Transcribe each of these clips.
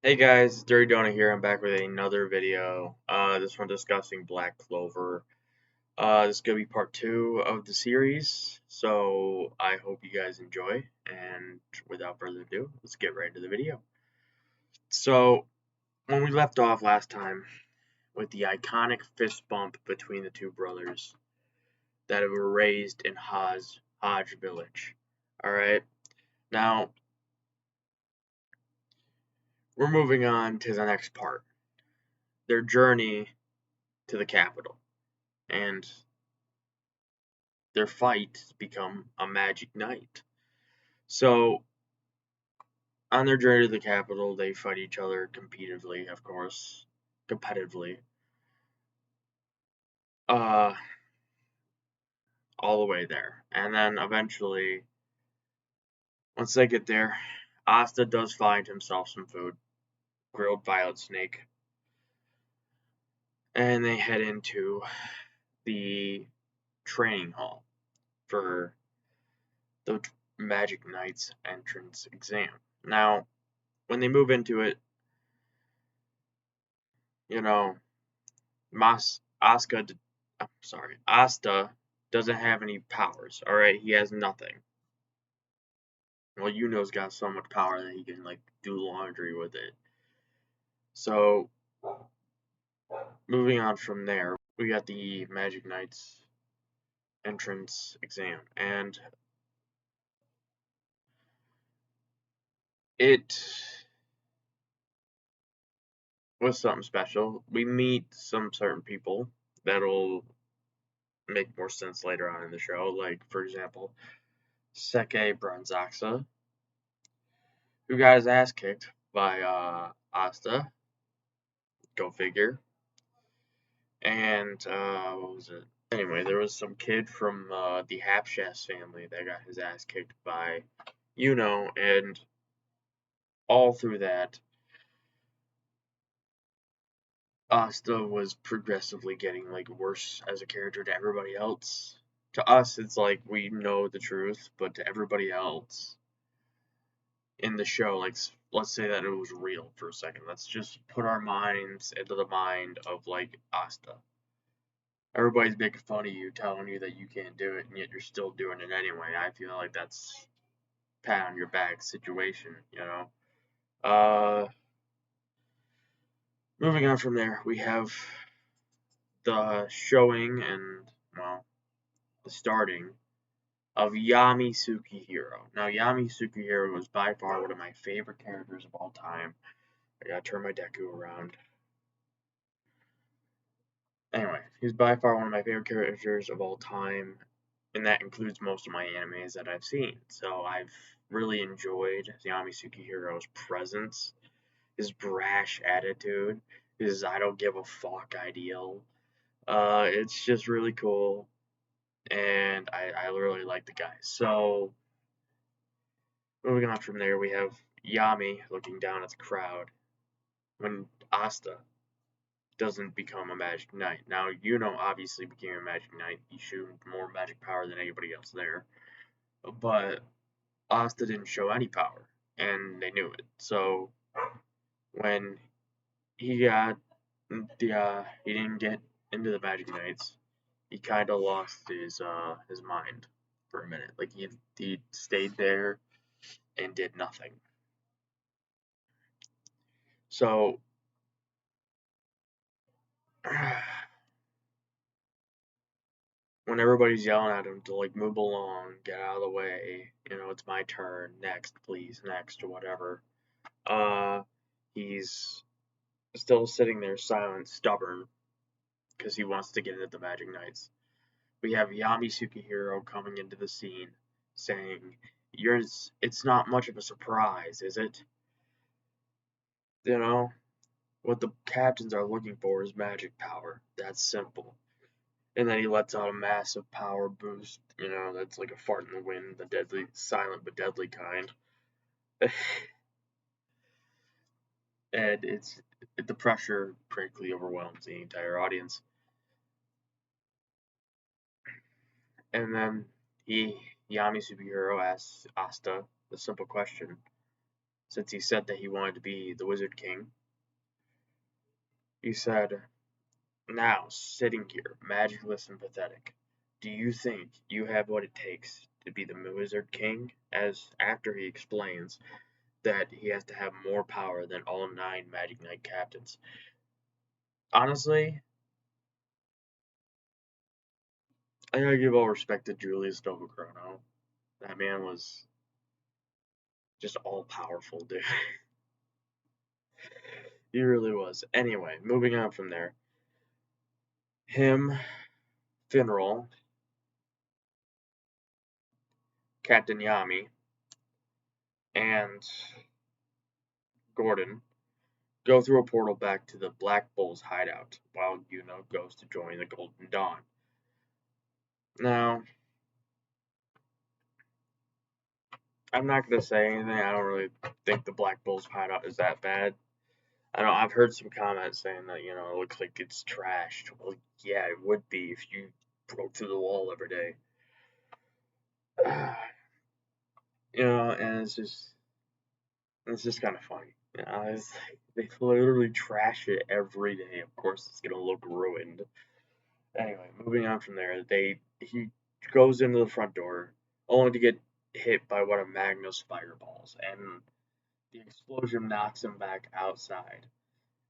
Hey guys, Dirty Donut here. I'm back with another video. This one discussing Black Clover. This is gonna be part two of the series, so I hope you guys enjoy. And without further ado, let's get right into the video. So when we left off last time with the iconic fist bump between the two brothers that were raised in Hodge Village. All right, now we're moving on to the next part. Their journey to the capital. And their fight become a magic night. So on their journey to the capital, they fight each other competitively, of course, competitively, uh, all the way there. And then eventually, once they get there, Asta does find himself some food, grilled violet snake, and they head into the training hall for the Magic Knight's entrance exam. Now, when they move into it, you know, Mas Asuka, I'm sorry, Asta doesn't have any powers. All right, he has nothing. Well, Yuno's got so much power that he can like do laundry with it. So moving on from there, we got the Magic Knights entrance exam, and it was something special. We meet some certain people that'll make more sense later on in the show, like for example, Seke Bronzaxa, who got his ass kicked by Asta. Go figure. And what was it? Anyway, there was some kid from the Hapshas family that got his ass kicked by and all through that, Asta was progressively getting like worse as a character to everybody else. To us, it's like we know the truth, but to everybody else in the show, like let's say that it was real for a second. Let's just put our minds into the mind of like Asta. Everybody's making fun of you, telling you that you can't do it, and yet you're still doing it anyway. I feel like that's pat on your back situation. Uh, Moving on from there, we have the showing and well, the starting of Yami Sukihiro. Now, Yami Sukihiro was by far one of my favorite characters of all time. I gotta turn my Deku around. Anyway, he's by far one of my favorite characters of all time, and that includes most of my animes that I've seen. So I've really enjoyed Yami Sukihiro's presence, his brash attitude, his I don't give a fuck ideal. It's just really cool, and I really like the guy. So moving on from there, we have Yami looking down at the crowd when Asta doesn't become a Magic Knight. Now, obviously became a Magic Knight. He showed more magic power than anybody else there. But Asta didn't show any power, and they knew it. So when he got he didn't get into the Magic Knights, he kind of lost his mind for a minute. Like he stayed there and did nothing. So when everybody's yelling at him to like move along, get out of the way, it's my turn, next, please, next, or whatever. He's still sitting there silent, stubborn, because he wants to get into the Magic Knights. We have Yami Sukihiro coming into the scene, saying, it's not much of a surprise, is it? You know, what the captains are looking for is magic power. That's simple. And then he lets out a massive power boost, that's like a fart in the wind, the deadly, silent but deadly kind. And the pressure practically overwhelms the entire audience. And then Yami Superhero asks Asta the simple question: since he said that he wanted to be the Wizard King. He said, "Now, sitting here, magicless and pathetic, do you think you have what it takes to be the Wizard King?" As after he explains that he has to have more power than all 9 Magic Knight captains. Honestly, I gotta give all respect to Julius Novachrono. That man was just all powerful, dude. He really was. Anyway, moving on from there. Him, Finral, Captain Yami, and Gordon go through a portal back to the Black Bull's hideout, while Yuno goes to join the Golden Dawn. Now, I'm not gonna say anything. I don't really think the Black Bull's hideout is that bad. I know I've heard some comments saying that it looks like it's trashed. Well, yeah, it would be if you broke through the wall every day. And it's just kind of funny. They literally trash it every day. Of course, it's gonna look ruined. Anyway, moving on from there, he goes into the front door only to get hit by one of Magna's fireballs, and the explosion knocks him back outside.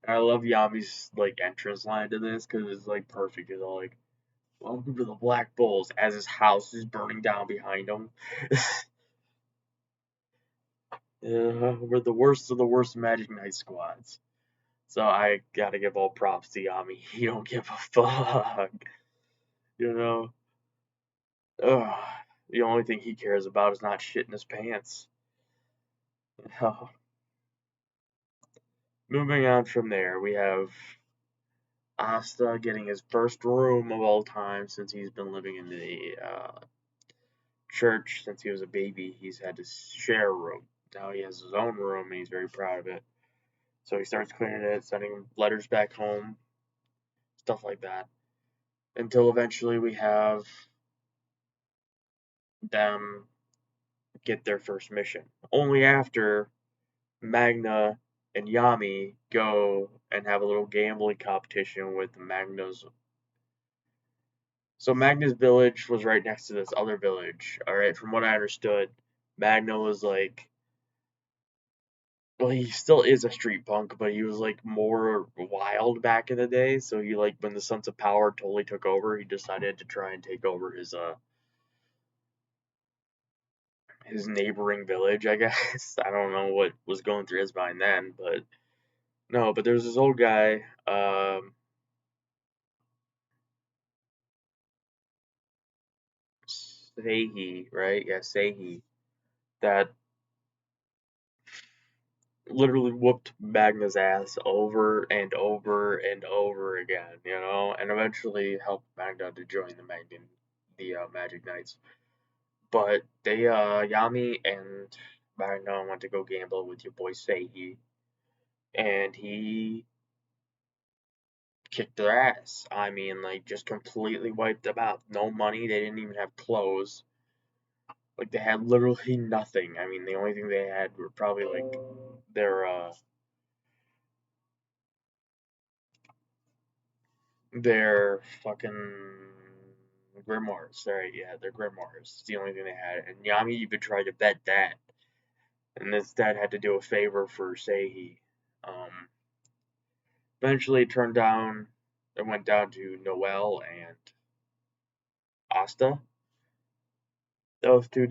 And I love Yami's like entrance line to this because it's like perfect. It's all like, "Welcome to the Black Bulls," as his house is burning down behind him. We're the worst of the worst Magic Knight squads. So I gotta give all props to Yami. He don't give a fuck. You know? Ugh. The only thing he cares about is not shitting his pants. Moving on from there, we have Asta getting his first room of all time since he's been living in the church since he was a baby. He's had to share a room. Now he has his own room and he's very proud of it. So he starts cleaning it, sending letters back home, stuff like that. Until eventually we have them get their first mission. Only after Magna and Yami go and have a little gambling competition with Magna's. So Magna's village was right next to this other village. Alright, from what I understood, Magna was like, well, he still is a street punk, but he was like more wild back in the day. So he like when the Sons of Power totally took over, he decided to try and take over his neighboring village, I guess. I don't know what was going through his mind then, but no, but there was this old guy, Sehi, right? Yeah, Sehi, that literally whooped Magna's ass over and over and over again, and eventually helped Magna to join the Magic Knights. But Yami and Magna went to go gamble with your boy Sehi, and he kicked their ass. I mean, like, just completely wiped them out. No money, they didn't even have clothes. Like, they had literally nothing. I mean, the only thing they had were probably, like, their fucking grimoires. Right, yeah, their grimoires. It's the only thing they had. And Yami even tried to bet that. And instead had to do a favor for Sehi. Eventually it went down to Noel and Asta. Those two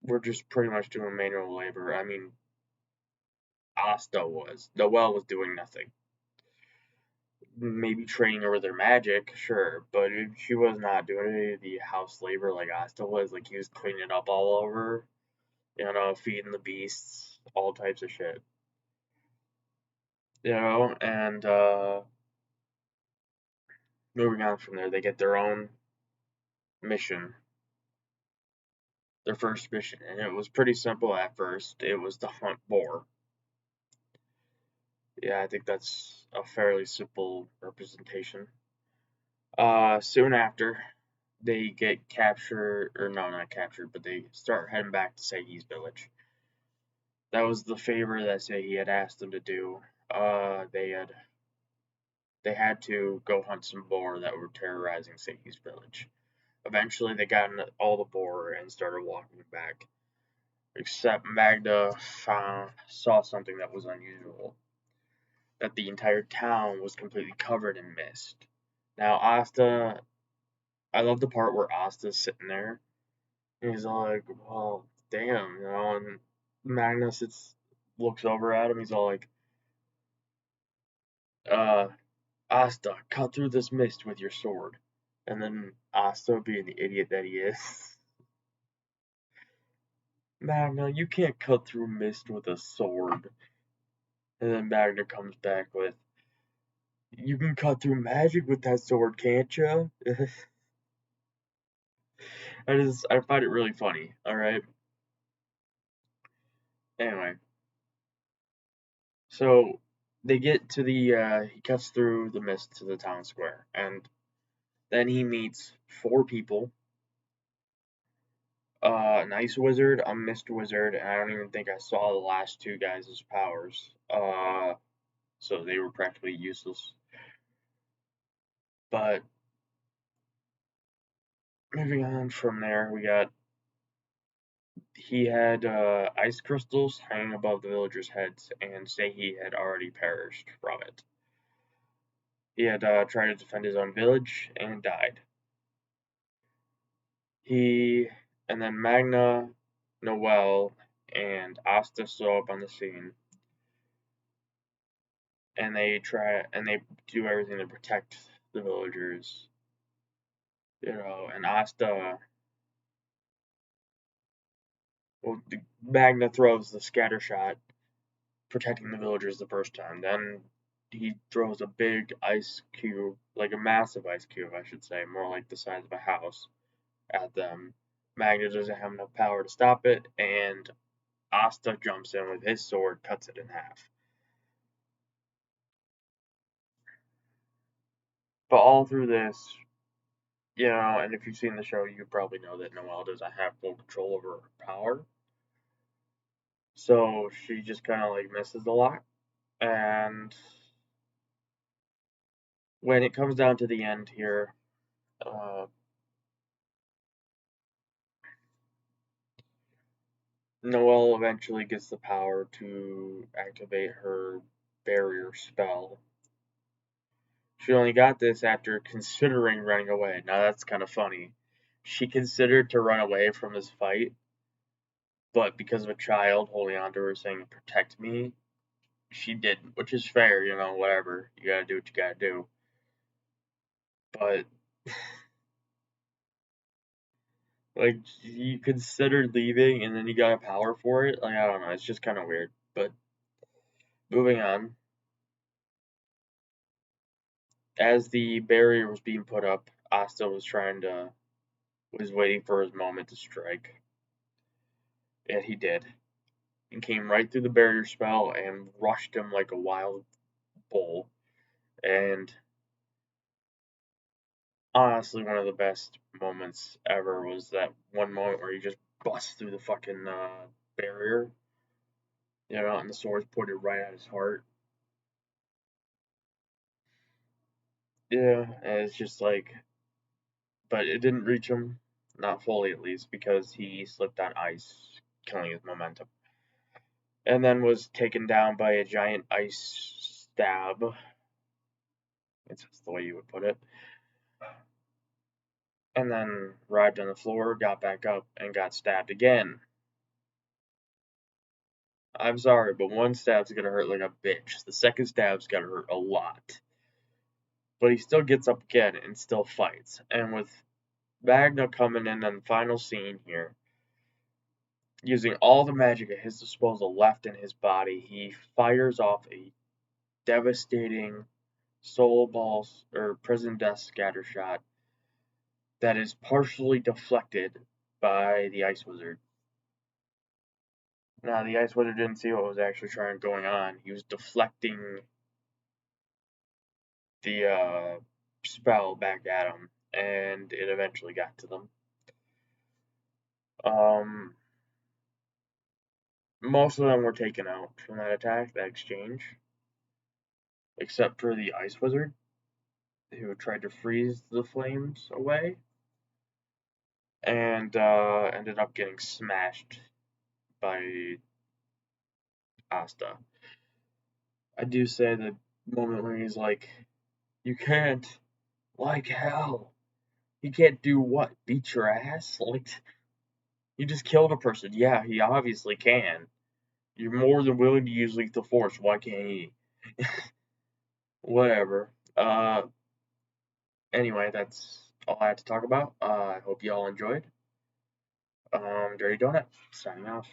were just pretty much doing manual labor. I mean, Asta was. Noel was doing nothing. Maybe training her with her magic, sure, but she was not doing any of the house labor like Asta was. Like, he was cleaning up all over, feeding the beasts, all types of shit. And moving on from there, they get their own mission, their first mission, and it was pretty simple at first. It was to hunt boar. Yeah, I think that's a fairly simple representation. Soon after, they get captured, or no, not captured, but they start heading back to Seihi's village. That was the favor that he had asked them to do. They had to go hunt some boar that were terrorizing Sei's village. Eventually, they got all the boar and started walking back. Except Magda saw something that was unusual. That the entire town was completely covered in mist. Now, Asta, I love the part where Asta's sitting there, and he's all like, well, damn, and Magnus looks over at him, he's all like, uh, Asta, cut through this mist with your sword. And then Asta, being the idiot that he is, Magna, you can't cut through mist with a sword. And then Magna comes back with, you can cut through magic with that sword, can't you? I find it really funny, alright? Anyway, so they get to he cuts through the mist to the town square, and then he meets 4 people, an ice wizard, a mist wizard, and I don't even think I saw the last 2 guys' powers, so they were practically useless. But moving on from there, he had ice crystals hanging above the villagers' heads, and he had already perished from it. He had tried to defend his own village and died. And then Magna, Noel, and Asta show up on the scene, and they do everything to protect the villagers, and Asta, well, Magna throws the scatter shot, protecting the villagers the first time. Then he throws a big ice cube, like a massive ice cube, I should say, more like the size of a house, at them. Magna doesn't have enough power to stop it, and Asta jumps in with his sword, cuts it in half. But all through this, and if you've seen the show, you probably know that Noelle doesn't have full control over her power. So she just kind of like misses a lot. And when it comes down to the end here, Noelle eventually gets the power to activate her barrier spell. She only got this after considering running away. Now that's kind of funny. She considered to run away from this fight, but because of a child holding on to her saying, protect me, she didn't, which is fair, whatever. You gotta do what you gotta do. But, like, you considered leaving and then you got a power for it? Like, I don't know, it's just kind of weird. But, moving on. As the barrier was being put up, Asta was waiting for his moment to strike. And he did. And came right through the barrier spell and rushed him like a wild bull. And honestly, one of the best moments ever was that one moment where he just busts through the fucking barrier, and the sword's pointed right at his heart. Yeah, and it's just like, but it didn't reach him, not fully at least, because he slipped on ice, killing his momentum. And then was taken down by a giant ice stab. It's the way you would put it. And then arrived on the floor, got back up, and got stabbed again. I'm sorry, but one stab's gonna hurt like a bitch. The second stab's gonna hurt a lot. But he still gets up again and still fights. And with Magna coming in on the final scene here, using all the magic at his disposal left in his body, he fires off a devastating soul balls or prison death scatter shot that is partially deflected by the Ice Wizard. Now, the Ice Wizard didn't see what was actually going on. He was deflecting the spell back at him, and it eventually got to them. Most of them were taken out from that attack, that exchange, except for the Ice Wizard, who tried to freeze the flames away and ended up getting smashed by Asta. I do say the moment where he's like, "You can't, like hell. He can't do what? Beat your ass? Like, you just killed a person. Yeah, he obviously can. You're more than willing to use lethal force. Why can't he?" Whatever. Anyway, that's all I had to talk about. I hope you all enjoyed. Dirty Donut, signing off.